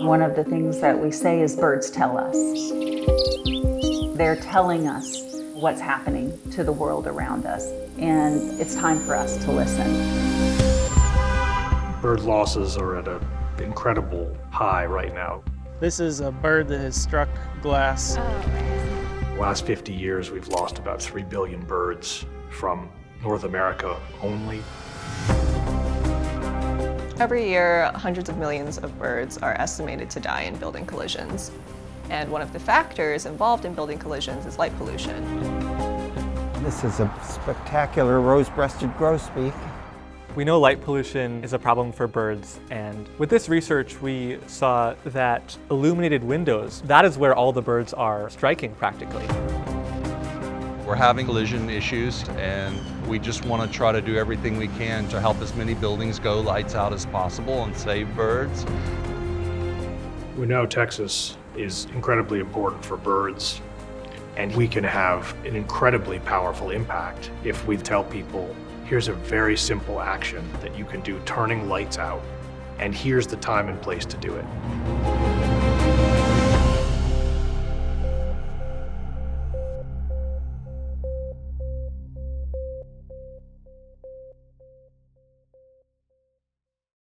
One of the things that we say is birds tell us. They're telling us what's happening to the world around us, and it's time for us to listen. Bird losses are at an incredible high right now. This is a bird that has struck glass. The last 50 years, we've lost about 3 billion birds from North America only. Every year, hundreds of millions of birds are estimated to die in building collisions. And one of the factors involved in building collisions is light pollution. This is a spectacular rose-breasted grosbeak. We know light pollution is a problem for birds, and with this research we saw that illuminated windows, that is where all the birds are striking practically. We're having collision issues, and we just want to try to do everything we can to help as many buildings go lights out as possible and save birds. We know Texas is incredibly important for birds, and we can have an incredibly powerful impact if we tell people, here's a very simple action that you can do, turning lights out, and here's the time and place to do it.